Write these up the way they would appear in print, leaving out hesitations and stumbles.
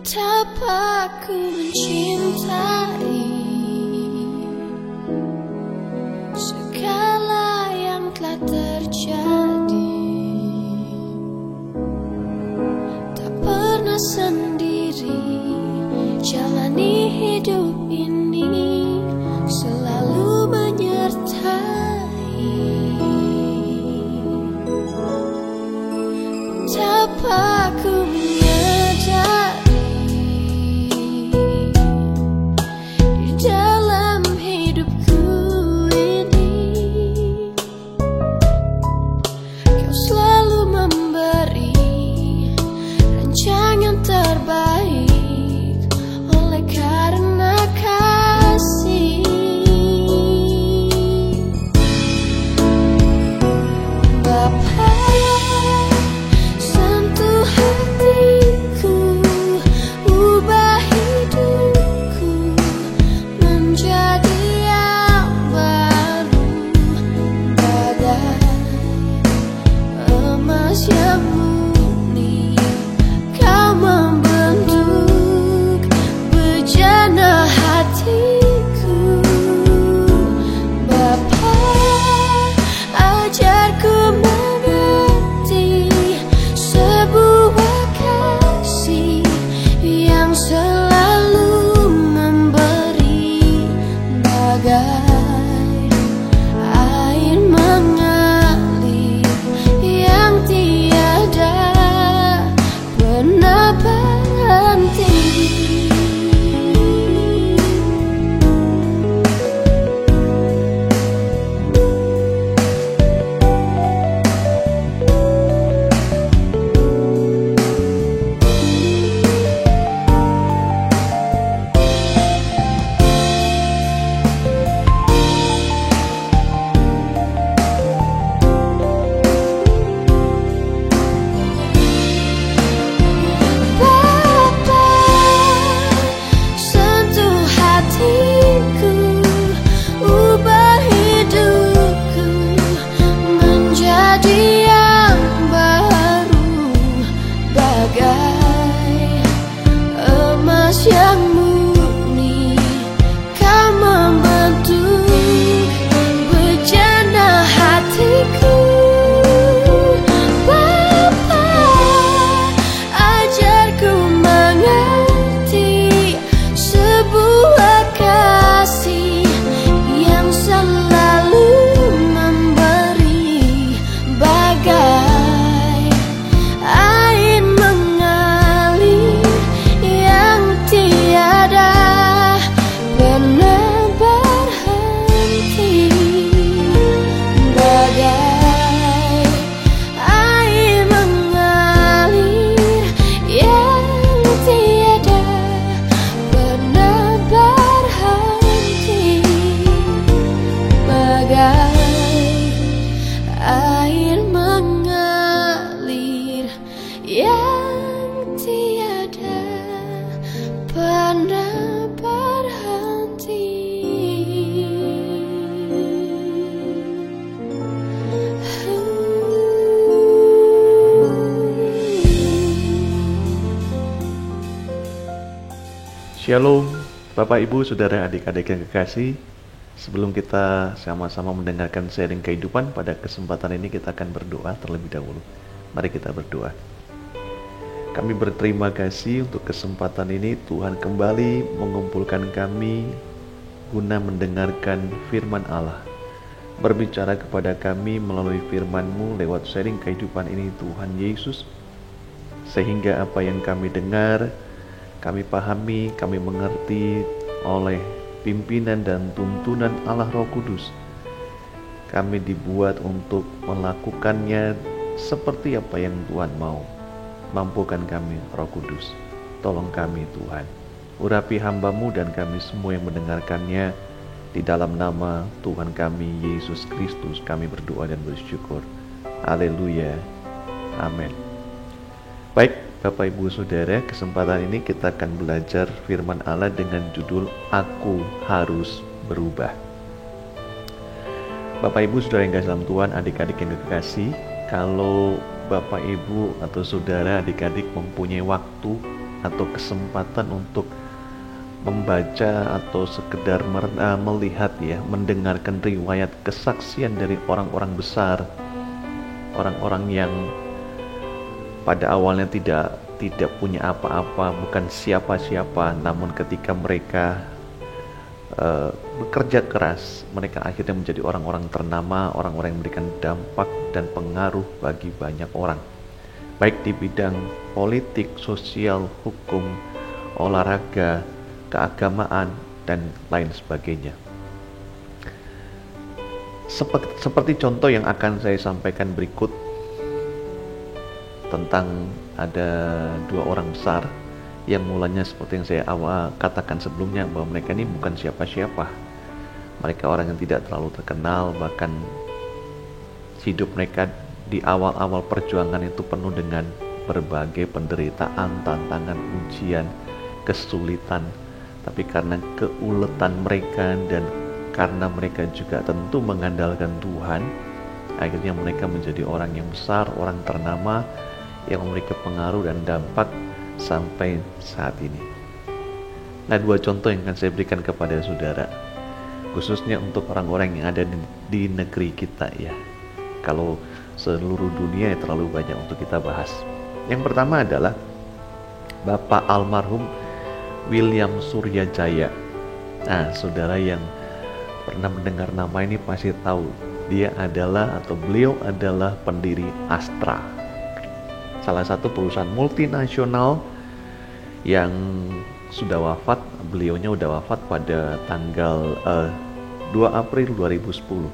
Betapa ku mencintai segala yang telah terjadi. Tak pernah sendiri jalani hidup ini, selalu menyertai. Betapa ku Shalom, Bapak Ibu, Saudara, adik-adik yang kekasih. Sebelum kita sama-sama mendengarkan sharing kehidupan, pada kesempatan ini kita akan berdoa terlebih dahulu. Mari kita berdoa. Kami berterima kasih untuk kesempatan ini. Tuhan kembali mengumpulkan kami guna mendengarkan firman Allah. Berbicara kepada kami melalui firman-Mu lewat sharing kehidupan ini, Tuhan Yesus. Sehingga apa yang kami dengar, kami pahami, kami mengerti oleh pimpinan dan tuntunan Allah Roh Kudus. Kami dibuat untuk melakukannya seperti apa yang Tuhan mau. Mampukan kami, Roh Kudus. Tolong kami, Tuhan. Urapi hamba-Mu dan kami semua yang mendengarkannya. Di dalam nama Tuhan kami Yesus Kristus kami berdoa dan bersyukur. Haleluya. Amin. Baik, Bapak Ibu Saudara, kesempatan ini kita akan belajar firman Allah dengan judul Aku Harus Berubah. Bapak Ibu Saudara yang kasih dalam Tuhan, adik-adik yang kekasih, kalau Bapak Ibu atau Saudara adik-adik mempunyai waktu atau kesempatan untuk membaca atau sekedar melihat ya, mendengarkan riwayat kesaksian dari orang-orang besar, orang-orang yang pada awalnya tidak punya apa-apa, bukan siapa-siapa, namun ketika mereka bekerja keras, mereka akhirnya menjadi orang-orang ternama, orang-orang yang memberikan dampak dan pengaruh bagi banyak orang, baik di bidang politik, sosial, hukum, olahraga, keagamaan, dan lain sebagainya. Seperti contoh yang akan saya sampaikan berikut, tentang ada dua orang besar yang mulanya seperti yang saya katakan sebelumnya, bahwa mereka ini bukan siapa-siapa. Mereka orang yang tidak terlalu terkenal, bahkan hidup mereka di awal-awal perjuangan itu penuh dengan berbagai penderitaan, tantangan, ujian, kesulitan. Tapi karena keuletan mereka dan karena mereka juga tentu mengandalkan Tuhan, akhirnya mereka menjadi orang yang besar, orang ternama, yang memiliki pengaruh dan dampak sampai saat ini. Nah, dua contoh yang akan saya berikan kepada saudara, khususnya untuk orang-orang yang ada di negeri kita ya. Kalau seluruh dunia ya terlalu banyak untuk kita bahas. Yang pertama adalah Bapak almarhum William Suryajaya. Nah, saudara yang pernah mendengar nama ini pasti tahu, beliau adalah pendiri Astra, salah satu perusahaan multinasional yang sudah wafat. Beliaunya sudah wafat pada tanggal 2 April 2010.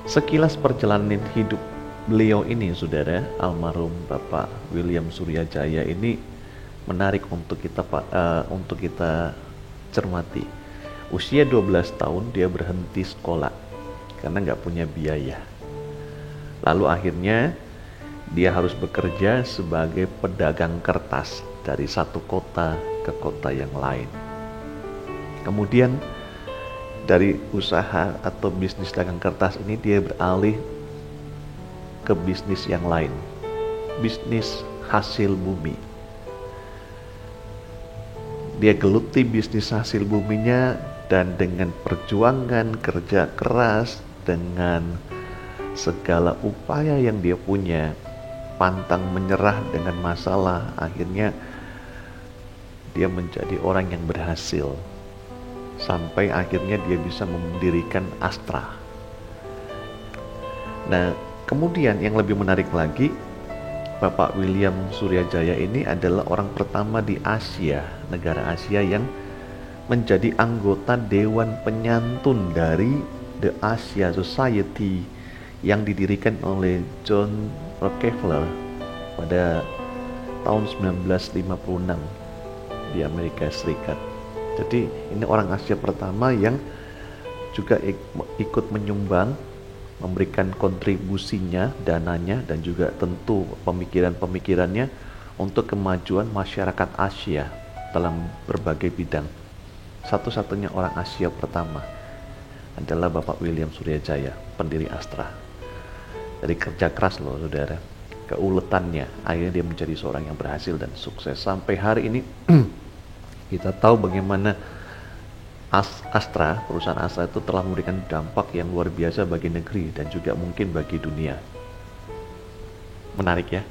Sekilas perjalanan hidup beliau ini, saudara, almarhum Bapak William Suryajaya ini menarik untuk kita cermati. Usia 12 tahun dia berhenti sekolah karena nggak punya biaya. Lalu akhirnya dia harus bekerja sebagai pedagang kertas dari satu kota ke kota yang lain. Kemudian dari usaha atau bisnis dagang kertas ini dia beralih ke bisnis yang lain, bisnis hasil bumi. Dia geluti bisnis hasil buminya, dan dengan perjuangan kerja keras, dengan segala upaya yang dia punya, pantang menyerah dengan masalah, akhirnya dia menjadi orang yang berhasil sampai akhirnya dia bisa mendirikan Astra. Nah, kemudian yang lebih menarik lagi, Bapak William Suryajaya ini adalah orang pertama di Asia, negara Asia, yang menjadi anggota Dewan Penyantun dari The Asia Society yang didirikan oleh John Rockefeller pada tahun 1956 di Amerika Serikat. Jadi ini orang Asia pertama yang juga ikut menyumbang, memberikan kontribusinya, dananya, dan juga tentu pemikiran-pemikirannya untuk kemajuan masyarakat Asia dalam berbagai bidang. Satu-satunya orang Asia pertama adalah Bapak William Suryajaya, pendiri Astra. Dari kerja keras loh saudara, keuletannya, akhirnya dia menjadi seorang yang berhasil dan sukses. Sampai hari ini kita tahu bagaimana Astra, perusahaan Astra itu telah memberikan dampak yang luar biasa bagi negeri dan juga mungkin bagi dunia. Menarik ya.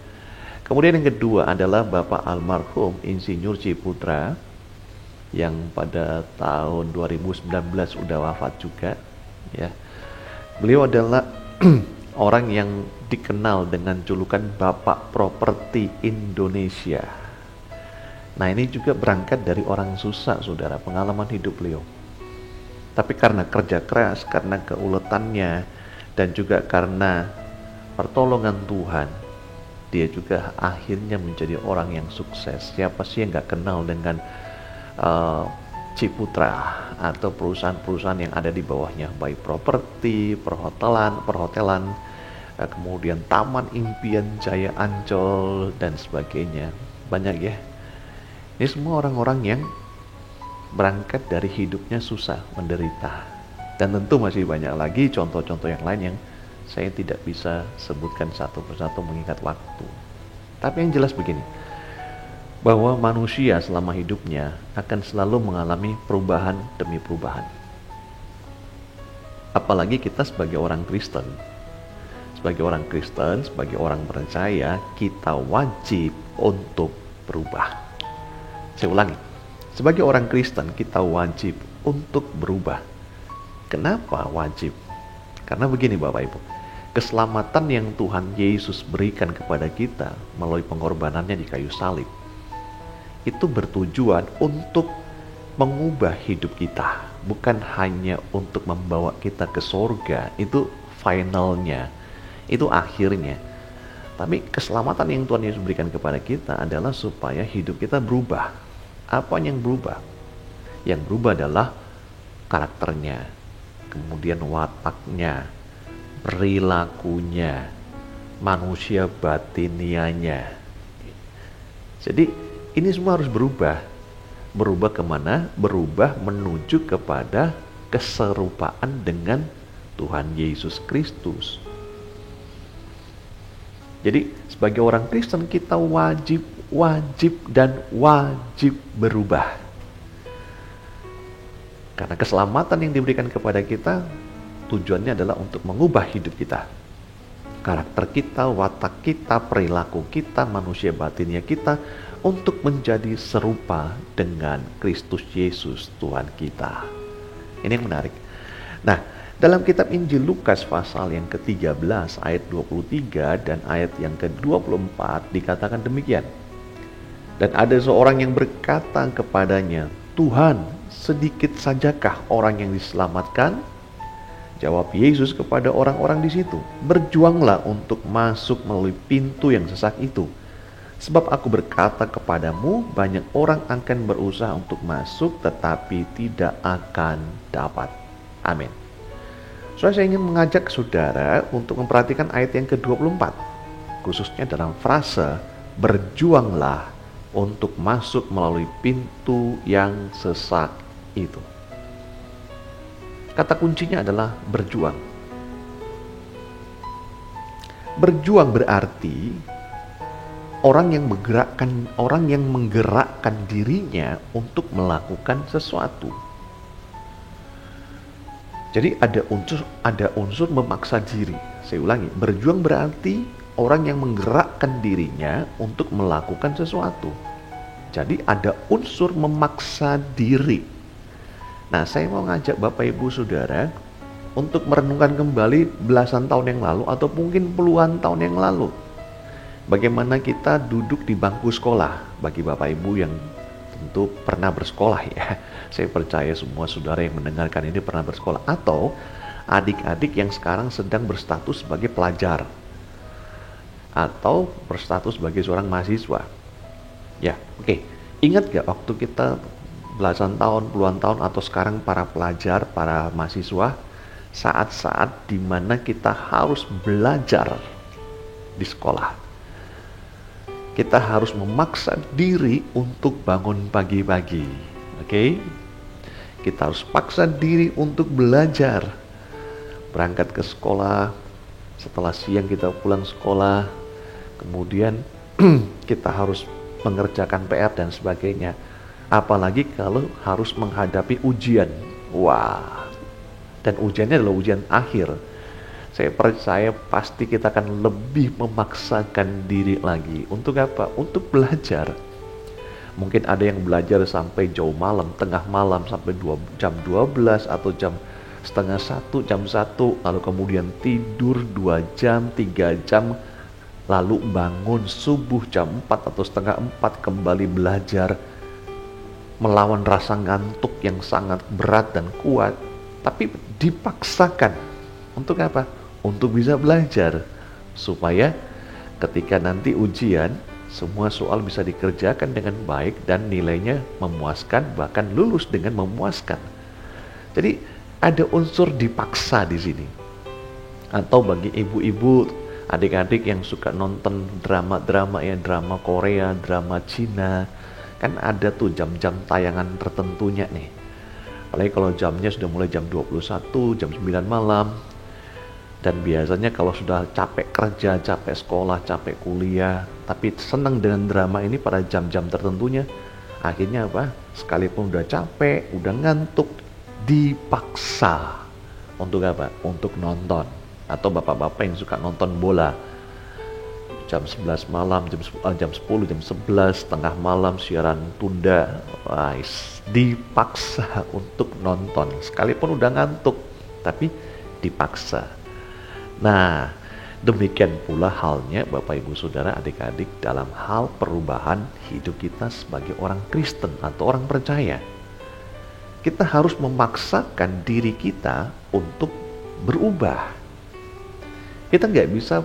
Kemudian yang kedua adalah Bapak almarhum Insinyur Ciputra yang pada tahun 2019 sudah wafat juga ya. Beliau adalah orang yang dikenal dengan julukan Bapak Properti Indonesia. Nah, ini juga berangkat dari orang susah, saudara, pengalaman hidup beliau. Tapi karena kerja keras, karena keuletannya, dan juga karena pertolongan Tuhan, dia juga akhirnya menjadi orang yang sukses. Siapa sih yang gak kenal dengan Ciputra atau perusahaan-perusahaan yang ada di bawahnya, baik properti, perhotelan, kemudian Taman Impian Jaya Ancol dan sebagainya. Banyak ya. Ini semua orang-orang yang berangkat dari hidupnya susah, menderita. Dan tentu masih banyak lagi contoh-contoh yang lain yang saya tidak bisa sebutkan satu persatu mengingat waktu. Tapi yang jelas begini, bahwa manusia selama hidupnya akan selalu mengalami perubahan demi perubahan. Apalagi kita sebagai orang Kristen. Sebagai orang Kristen, sebagai orang percaya, kita wajib untuk berubah. Saya ulangi, sebagai orang Kristen kita wajib untuk berubah. Kenapa wajib? Karena begini Bapak Ibu, keselamatan yang Tuhan Yesus berikan kepada kita melalui pengorbanannya di kayu salib, itu bertujuan untuk mengubah hidup kita, bukan hanya untuk membawa kita ke surga. Itu finalnya, itu akhirnya. Tapi keselamatan yang Tuhan Yesus berikan kepada kita adalah supaya hidup kita berubah. Apa yang berubah? Yang berubah adalah karakternya, kemudian wataknya, perilakunya, manusia batinianya. Jadi ini semua harus berubah. Berubah kemana? Berubah menuju kepada keserupaan dengan Tuhan Yesus Kristus. Jadi sebagai orang Kristen kita wajib berubah. Karena keselamatan yang diberikan kepada kita tujuannya adalah untuk mengubah hidup kita. Karakter kita, watak kita, perilaku kita, manusia batinnya kita, untuk menjadi serupa dengan Kristus Yesus Tuhan kita. Ini yang menarik. Nah, dalam kitab Injil Lukas pasal yang ke-13 ayat 23 dan ayat yang ke-24 dikatakan demikian. Dan ada seorang yang berkata kepadanya, "Tuhan, sedikit sajakah orang yang diselamatkan?" Jawab Yesus kepada orang-orang di situ, "Berjuanglah untuk masuk melalui pintu yang sesak itu. Sebab aku berkata kepadamu, banyak orang akan berusaha untuk masuk, tetapi tidak akan dapat." Amin. Saya ingin mengajak saudara untuk memperhatikan ayat yang ke-24, khususnya dalam frase, "Berjuanglah untuk masuk melalui pintu yang sesak itu." Kata kuncinya adalah berjuang. Berjuang berarti orang yang menggerakkan dirinya untuk melakukan sesuatu. Jadi ada unsur memaksa diri. Saya ulangi, berjuang berarti orang yang menggerakkan dirinya untuk melakukan sesuatu. Jadi ada unsur memaksa diri. Nah, saya mau ngajak Bapak Ibu Saudara untuk merenungkan kembali belasan tahun yang lalu atau mungkin puluhan tahun yang lalu. Bagaimana kita duduk di bangku sekolah. Bagi Bapak Ibu yang tentu pernah bersekolah ya. Saya percaya semua saudara yang mendengarkan ini pernah bersekolah. Atau adik-adik yang sekarang sedang berstatus sebagai pelajar. Atau berstatus sebagai seorang mahasiswa. Ya, oke. Ingat gak waktu kita belasan tahun, puluhan tahun, atau sekarang para pelajar, para mahasiswa, saat-saat di mana kita harus belajar di sekolah. Kita harus memaksa diri untuk bangun pagi-pagi. Oke? Kita harus paksa diri untuk belajar. Berangkat ke sekolah, setelah siang kita pulang sekolah, kemudian kita harus mengerjakan PR dan sebagainya. Apalagi kalau harus menghadapi ujian. Wah. Dan ujiannya adalah ujian akhir. Saya percaya pasti kita akan lebih memaksakan diri lagi. Untuk apa? Untuk belajar. Mungkin ada yang belajar sampai jauh malam, tengah malam, sampai jam 12 atau jam setengah 1, jam 1, lalu kemudian tidur 2 jam, 3 jam, lalu bangun subuh jam 4 atau setengah 4 kembali belajar, melawan rasa ngantuk yang sangat berat dan kuat, tapi dipaksakan. Untuk apa? Untuk bisa belajar, supaya ketika nanti ujian Semua soal bisa dikerjakan dengan baik dan nilainya memuaskan, bahkan lulus dengan memuaskan. Jadi ada unsur dipaksa di sini. Atau bagi ibu-ibu, adik-adik yang suka nonton drama-drama ya, drama Korea, drama Cina, kan ada tuh jam-jam tayangan tertentunya nih. Apalagi kalau jamnya sudah mulai jam 21, jam 9 malam. Dan biasanya kalau sudah capek kerja, capek sekolah, capek kuliah, tapi senang dengan drama ini pada jam-jam tertentunya, akhirnya apa? Sekalipun udah capek, udah ngantuk, dipaksa. Untuk apa? Untuk nonton. Atau bapak-bapak yang suka nonton bola, jam 11 malam, jam 10, jam 11, tengah malam siaran tunda, dipaksa untuk nonton. Sekalipun udah ngantuk, tapi dipaksa. Nah, demikian pula halnya Bapak Ibu Saudara adik-adik dalam hal perubahan hidup kita sebagai orang Kristen atau orang percaya. Kita harus memaksakan diri kita untuk berubah. Kita nggak bisa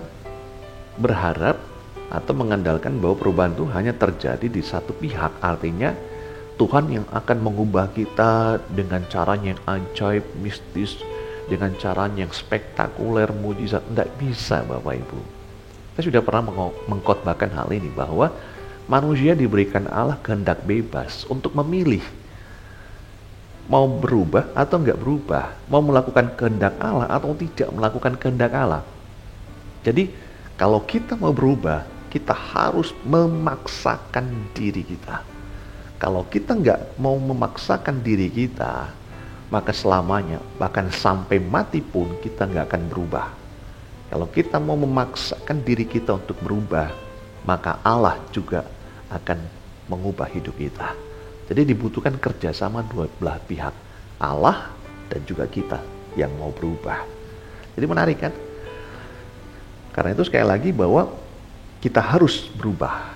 berharap atau mengandalkan bahwa perubahan itu hanya terjadi di satu pihak. Artinya Tuhan yang akan mengubah kita dengan caranya yang ajaib, mistis, dengan caranya yang spektakuler, mujizat. Tidak bisa Bapak Ibu. Saya sudah pernah mengkhotbahkan hal ini, bahwa manusia diberikan Allah kehendak bebas untuk memilih mau berubah atau enggak berubah, mau melakukan kehendak Allah atau tidak melakukan kehendak Allah. Jadi kalau kita mau berubah, kita harus memaksakan diri kita. Kalau kita enggak mau memaksakan diri kita, maka selamanya, bahkan sampai mati pun kita nggak akan berubah. Kalau kita mau memaksakan diri kita untuk berubah, maka Allah juga akan mengubah hidup kita. Jadi dibutuhkan kerjasama dua belah pihak, Allah dan juga kita yang mau berubah. Jadi menarik kan? Karena itu sekali lagi bahwa kita harus berubah.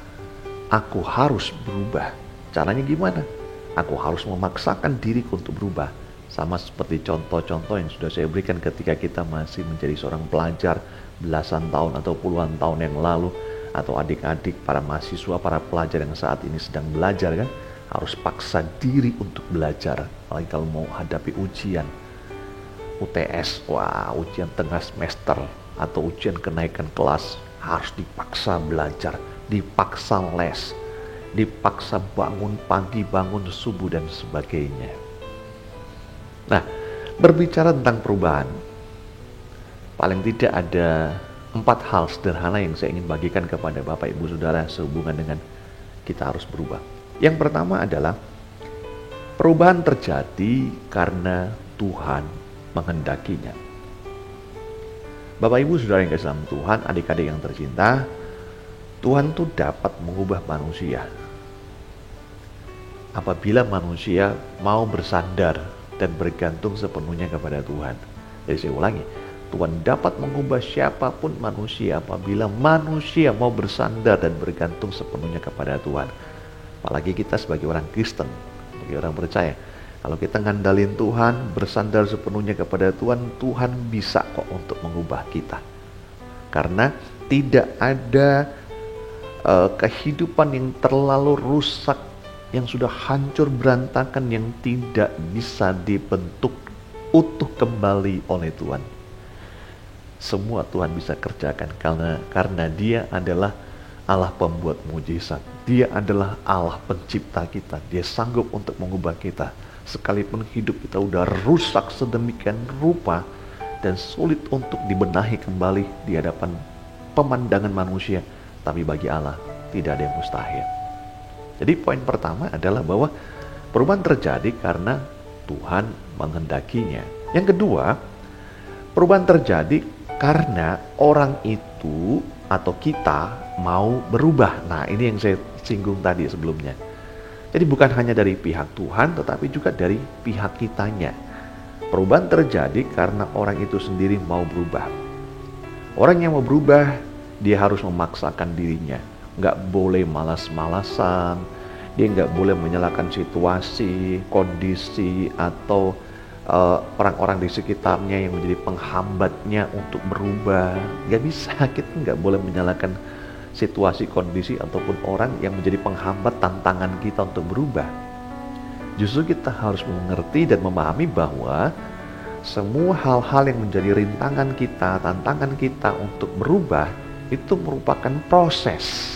Aku harus berubah. Caranya gimana? Aku harus memaksakan diriku untuk berubah. Sama seperti contoh-contoh yang sudah saya berikan ketika kita masih menjadi seorang pelajar belasan tahun atau puluhan tahun yang lalu, atau adik-adik, para mahasiswa, para pelajar yang saat ini sedang belajar kan, harus paksa diri untuk belajar. Apalagi kalau mau hadapi ujian UTS, ujian tengah semester atau ujian kenaikan kelas, harus dipaksa belajar, dipaksa les, dipaksa bangun pagi, bangun subuh dan sebagainya. Nah, berbicara tentang perubahan, paling tidak ada 4 hal sederhana yang saya ingin bagikan kepada Bapak Ibu Saudara sehubungan dengan kita harus berubah. Yang pertama adalah perubahan terjadi karena Tuhan menghendakinya. Bapak Ibu Saudara yang kasih dalam Tuhan, adik-adik yang tercinta, Tuhan tuh dapat mengubah manusia apabila manusia mau bersandar dan bergantung sepenuhnya kepada Tuhan. Jadi saya ulangi, Tuhan dapat mengubah siapapun manusia apabila manusia mau bersandar dan bergantung sepenuhnya kepada Tuhan. Apalagi kita sebagai orang Kristen, sebagai orang percaya, kalau kita ngandalin Tuhan, bersandar sepenuhnya kepada Tuhan, Tuhan bisa kok untuk mengubah kita. Karena tidak ada kehidupan yang terlalu rusak, yang sudah hancur berantakan, yang tidak bisa dibentuk utuh kembali oleh Tuhan. Semua Tuhan bisa kerjakan karena Dia adalah Allah pembuat mujizat. Dia adalah Allah pencipta kita. Dia sanggup untuk mengubah kita. Sekalipun hidup kita udah rusak sedemikian rupa dan sulit untuk dibenahi kembali di hadapan pemandangan manusia, tapi bagi Allah tidak ada yang mustahil. Jadi poin pertama adalah bahwa perubahan terjadi karena Tuhan menghendakinya. Yang kedua, perubahan terjadi karena orang itu atau kita mau berubah. Nah, ini yang saya singgung tadi sebelumnya. Jadi bukan hanya dari pihak Tuhan, tetapi juga dari pihak kitanya. Perubahan terjadi karena orang itu sendiri mau berubah. Orang yang mau berubah, dia harus memaksakan dirinya. Nggak boleh malas-malasan, dia nggak boleh menyalahkan situasi, kondisi, atau orang-orang di sekitarnya yang menjadi penghambatnya untuk berubah. Nggak bisa, kita nggak boleh menyalahkan situasi, kondisi, ataupun orang yang menjadi penghambat tantangan kita untuk berubah. Justru kita harus mengerti dan memahami bahwa semua hal-hal yang menjadi rintangan kita, tantangan kita untuk berubah, itu merupakan proses.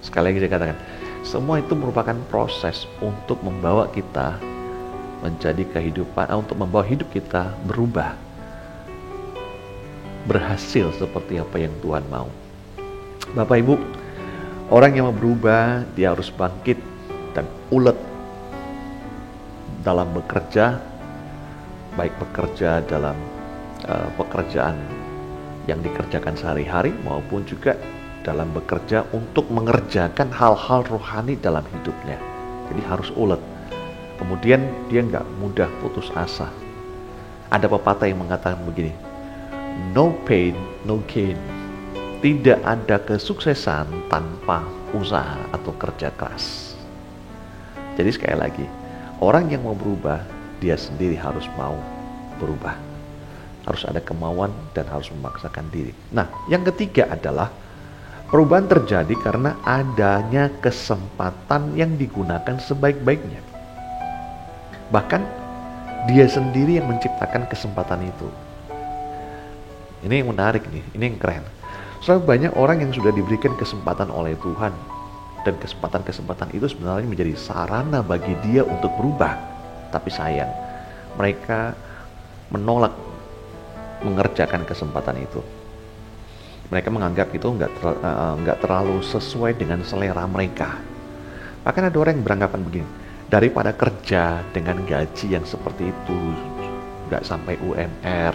Sekali lagi saya katakan, semua itu merupakan proses untuk membawa kita menjadi kehidupan, untuk membawa hidup kita berubah, berhasil seperti apa yang Tuhan mau. Bapak Ibu, orang yang mau berubah, dia harus bangkit dan ulet dalam bekerja, baik bekerja dalam pekerjaan yang dikerjakan sehari-hari maupun juga dalam bekerja untuk mengerjakan hal-hal rohani dalam hidupnya. Jadi harus ulet. Kemudian dia nggak mudah putus asa. Ada pepatah yang mengatakan begini, no pain, no gain. Tidak ada kesuksesan tanpa usaha atau kerja keras. Jadi sekali lagi, orang yang mau berubah, dia sendiri harus mau berubah. Harus ada kemauan dan harus memaksakan diri. Nah, yang ketiga adalah perubahan terjadi karena adanya kesempatan yang digunakan sebaik-baiknya. Bahkan dia sendiri yang menciptakan kesempatan itu. Ini yang menarik nih, ini yang keren. Soalnya banyak orang yang sudah diberikan kesempatan oleh Tuhan, dan kesempatan-kesempatan itu sebenarnya menjadi sarana bagi dia untuk berubah. Tapi sayang, mereka menolak mengerjakan kesempatan itu. Mereka menganggap itu nggak terlalu sesuai dengan selera mereka. Bahkan ada orang yang beranggapan begini, daripada kerja dengan gaji yang seperti itu, nggak sampai UMR,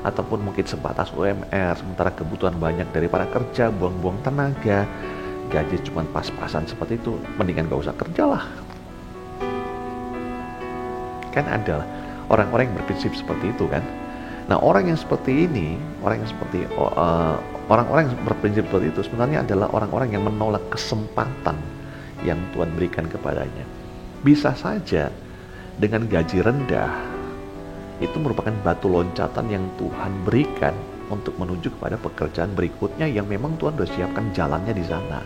ataupun mungkin sebatas UMR, sementara kebutuhan banyak, daripada kerja, buang-buang tenaga, gaji cuma pas-pasan seperti itu, mendingan gak usah kerja lah. Kan ada orang-orang yang berprinsip seperti itu kan. Nah, orang yang seperti ini, orang yang berprinsip seperti itu sebenarnya adalah orang-orang yang menolak kesempatan yang Tuhan berikan kepadanya. Bisa saja dengan gaji rendah itu merupakan batu loncatan yang Tuhan berikan untuk menuju kepada pekerjaan berikutnya yang memang Tuhan sudah siapkan jalannya di sana.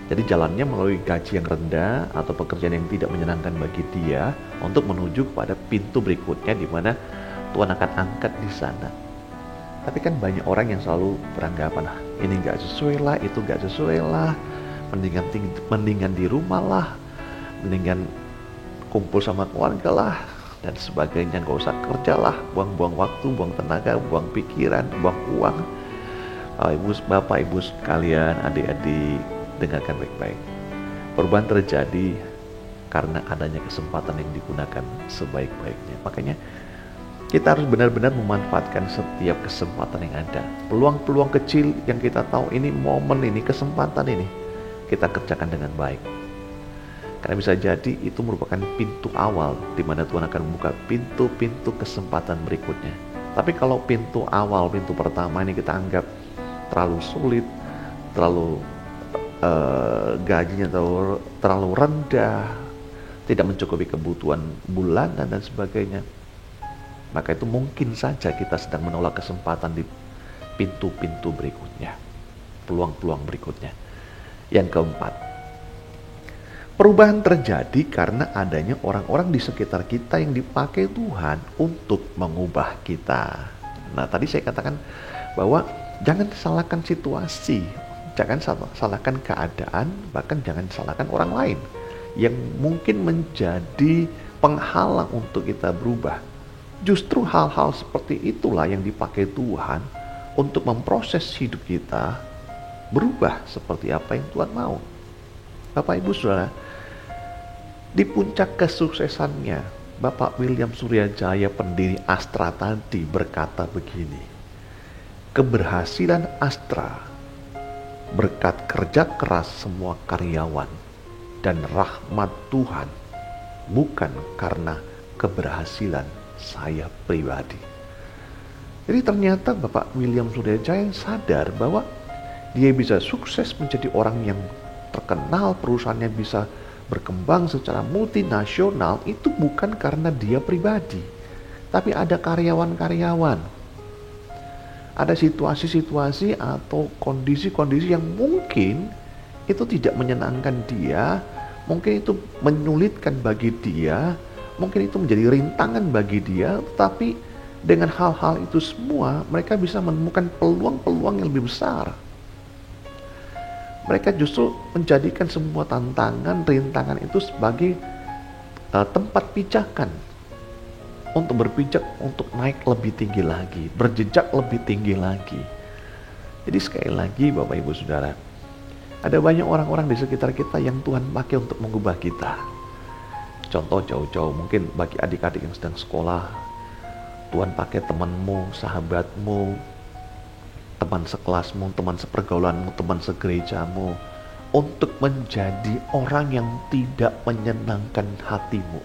Jadi jalannya melalui gaji yang rendah atau pekerjaan yang tidak menyenangkan bagi dia untuk menuju kepada pintu berikutnya di mana Tuhan akan angkat di sana. Tapi kan banyak orang yang selalu beranggapan, ini gak sesuai lah, itu gak sesuai lah, mendingan di rumah lah, mendingan kumpul sama keluarga lah, dan sebagainya, gak usah kerja lah, buang-buang waktu, buang tenaga, buang pikiran, buang uang. Bapak Ibu sekalian, adik-adik, dengarkan baik-baik. Perubahan terjadi karena adanya kesempatan yang digunakan sebaik-baiknya. Makanya kita harus benar-benar memanfaatkan setiap kesempatan yang ada. Peluang-peluang kecil yang kita tahu ini, momen ini, kesempatan ini, kita kerjakan dengan baik. Karena bisa jadi itu merupakan pintu awal di mana Tuhan akan membuka pintu-pintu kesempatan berikutnya. Tapi kalau pintu awal, pintu pertama ini kita anggap terlalu sulit, terlalu gajinya terlalu rendah, tidak mencukupi kebutuhan bulanan dan sebagainya, maka itu mungkin saja kita sedang menolak kesempatan di pintu-pintu berikutnya, peluang-peluang berikutnya. Yang keempat, perubahan terjadi karena adanya orang-orang di sekitar kita yang dipakai Tuhan untuk mengubah kita. Nah, tadi saya katakan bahwa jangan salahkan situasi, jangan salahkan keadaan, bahkan jangan salahkan orang lain yang mungkin menjadi penghalang untuk kita berubah. Justru hal-hal seperti itulah yang dipakai Tuhan untuk memproses hidup kita berubah seperti apa yang Tuhan mau. Bapak Ibu Saudara, di puncak kesuksesannya, Bapak William Suryajaya, pendiri Astra tadi, berkata begini, keberhasilan Astra berkat kerja keras semua karyawan dan rahmat Tuhan, bukan karena keberhasilan saya pribadi. Jadi ternyata Bapak William Suryajaya sadar bahwa dia bisa sukses menjadi orang yang terkenal, perusahaannya bisa berkembang secara multinasional, itu bukan karena dia pribadi, tapi ada karyawan-karyawan. ada situasi-situasi atau kondisi-kondisi yang mungkin itu tidak menyenangkan dia, mungkin itu menyulitkan bagi dia, mungkin itu menjadi rintangan bagi dia, tapi dengan hal-hal itu semua mereka bisa menemukan peluang-peluang yang lebih besar. Mereka justru menjadikan semua tantangan, rintangan itu sebagai tempat pijakan untuk berpijak, untuk naik lebih tinggi lagi, berjejak lebih tinggi lagi. Jadi sekali lagi Bapak Ibu Saudara, ada banyak orang-orang di sekitar kita yang Tuhan pakai untuk mengubah kita. Contoh jauh-jauh, mungkin bagi adik-adik yang sedang sekolah, Tuhan pakai temanmu, sahabatmu, teman sekelasmu, teman sepergaulanmu, teman segerejamu, untuk menjadi orang yang tidak menyenangkan hatimu.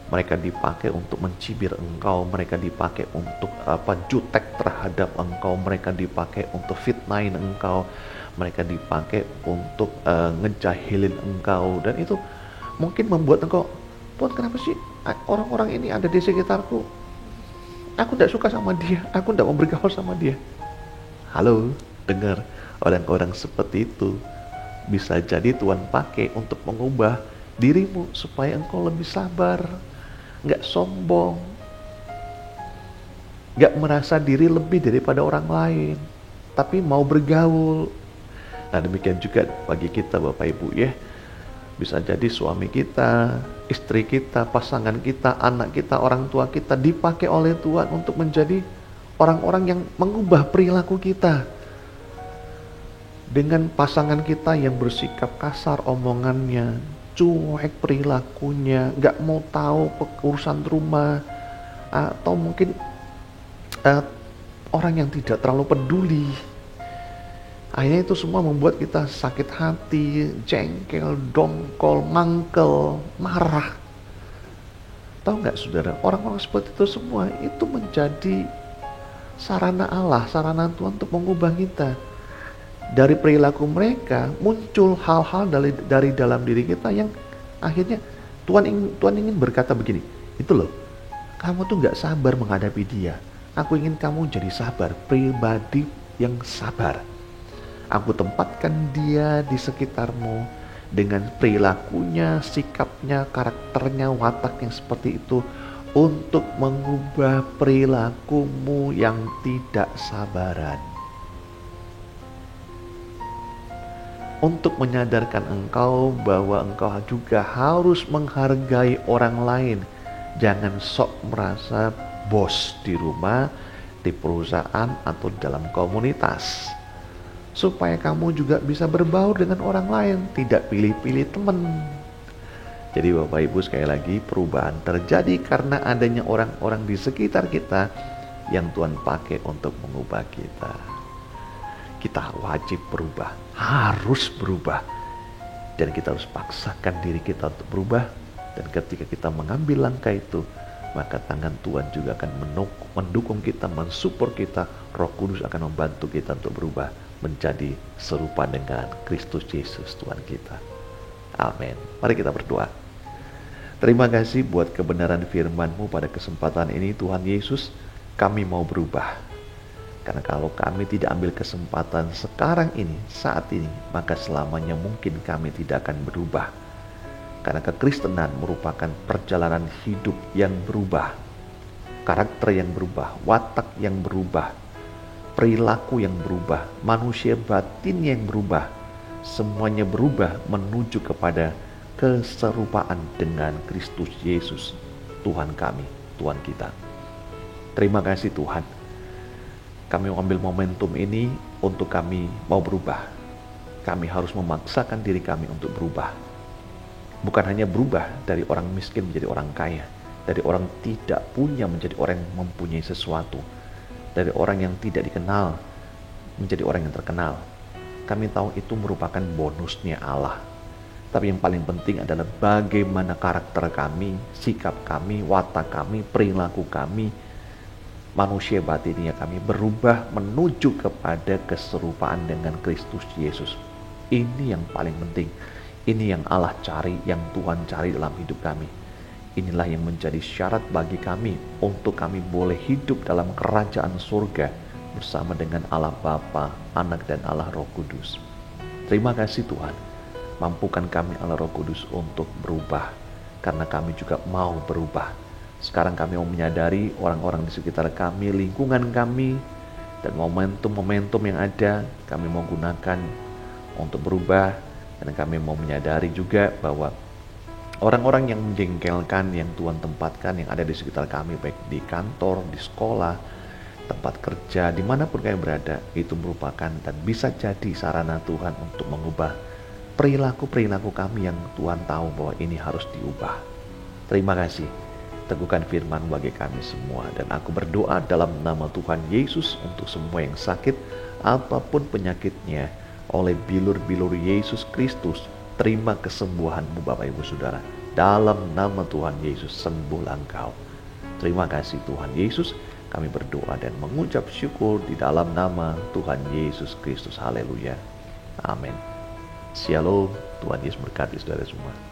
Mereka dipakai untuk mencibir engkau, mereka dipakai untuk jutek terhadap engkau, mereka dipakai untuk fitnahin engkau, mereka dipakai untuk ngejahilin engkau, dan itu mungkin membuat engkau, Tuhan kenapa sih orang-orang ini ada di sekitarku? Aku tidak suka sama dia, aku tidak mau bergaul sama dia. Halo, dengar, orang-orang seperti itu bisa jadi Tuhan pakai untuk mengubah dirimu supaya engkau lebih sabar, nggak sombong, nggak merasa diri lebih daripada orang lain, tapi mau bergaul. Nah demikian juga bagi kita Bapak Ibu ya, bisa jadi suami kita, istri kita, pasangan kita, anak kita, orang tua kita dipakai oleh Tuhan untuk menjadi orang-orang yang mengubah perilaku kita. Dengan pasangan kita yang bersikap kasar omongannya, cuek perilakunya, gak mau tahu urusan rumah, atau mungkin orang yang tidak terlalu peduli. Akhirnya itu semua membuat kita sakit hati, jengkel, dongkol, mangkel, marah. Tahu gak saudara, orang-orang seperti itu semua itu menjadi sarana Allah, sarana Tuhan untuk mengubah kita. Dari perilaku mereka muncul hal-hal dari dalam diri kita yang akhirnya Tuhan ingin berkata begini, itu loh, kamu tuh gak sabar menghadapi dia. Aku ingin kamu jadi sabar, pribadi yang sabar. Aku tempatkan dia di sekitarmu dengan perilakunya, sikapnya, karakternya, watak yang seperti itu untuk mengubah perilakumu yang tidak sabaran. Untuk menyadarkan engkau bahwa engkau juga harus menghargai orang lain. Jangan sok merasa bos di rumah, di perusahaan, atau dalam komunitas. Supaya kamu juga bisa berbaur dengan orang lain, tidak pilih-pilih teman. Jadi Bapak Ibu sekali lagi, perubahan terjadi karena adanya orang-orang di sekitar kita yang Tuhan pakai untuk mengubah kita. Kita wajib berubah, harus berubah, dan kita harus paksakan diri kita untuk berubah. Dan ketika kita mengambil langkah itu, maka tangan Tuhan juga akan mendukung kita, mensupport kita. Roh Kudus akan membantu kita untuk berubah menjadi serupa dengan Kristus Yesus Tuhan kita. Amin. Mari kita berdoa. Terima kasih buat kebenaran firman-Mu pada kesempatan ini Tuhan Yesus. Kami mau berubah. Karena kalau kami tidak ambil kesempatan sekarang ini, saat ini, maka selamanya mungkin kami tidak akan berubah. Karena kekristenan merupakan perjalanan hidup yang berubah. Karakter yang berubah, watak yang berubah, perilaku yang berubah, manusia batin yang berubah. Semuanya berubah menuju kepada keserupaan dengan Kristus Yesus, Tuhan kami, Tuhan kita. Terima kasih Tuhan. Kami mengambil momentum ini untuk kami mau berubah. Kami harus memaksakan diri kami untuk berubah. Bukan hanya berubah dari orang miskin menjadi orang kaya, dari orang tidak punya menjadi orang yang mempunyai sesuatu, dari orang yang tidak dikenal menjadi orang yang terkenal. Kami tahu itu merupakan bonusnya Allah. Tapi yang paling penting adalah bagaimana karakter kami, sikap kami, watak kami, perilaku kami, manusia batinnya kami berubah menuju kepada keserupaan dengan Kristus Yesus. Ini yang paling penting. Ini yang Allah cari, yang Tuhan cari dalam hidup kami. Inilah yang menjadi syarat bagi kami untuk kami boleh hidup dalam kerajaan surga bersama dengan Allah Bapa, Anak dan Allah Roh Kudus. Terima kasih Tuhan, mampukan kami Allah Roh Kudus untuk berubah, karena kami juga mau berubah. Sekarang kami mau menyadari orang-orang di sekitar kami, lingkungan kami, dan momentum-momentum yang ada, kami mau gunakan untuk berubah. Dan kami mau menyadari juga bahwa orang-orang yang menjengkelkan yang Tuhan tempatkan yang ada di sekitar kami, baik di kantor, di sekolah, tempat kerja, dimanapun kami berada, itu merupakan dan bisa jadi sarana Tuhan untuk mengubah perilaku-perilaku kami yang Tuhan tahu bahwa ini harus diubah. Terima kasih, teguhkan firman bagi kami semua. Dan aku berdoa dalam nama Tuhan Yesus untuk semua yang sakit, apapun penyakitnya, oleh bilur-bilur Yesus Kristus, terima kesembuhanmu Bapak Ibu Saudara. Dalam nama Tuhan Yesus, sembuhlah engkau. Terima kasih Tuhan Yesus, kami berdoa dan mengucap syukur di dalam nama Tuhan Yesus Kristus. Haleluya. Amin. Shalom. Tuhan Yesus berkati saudara semua.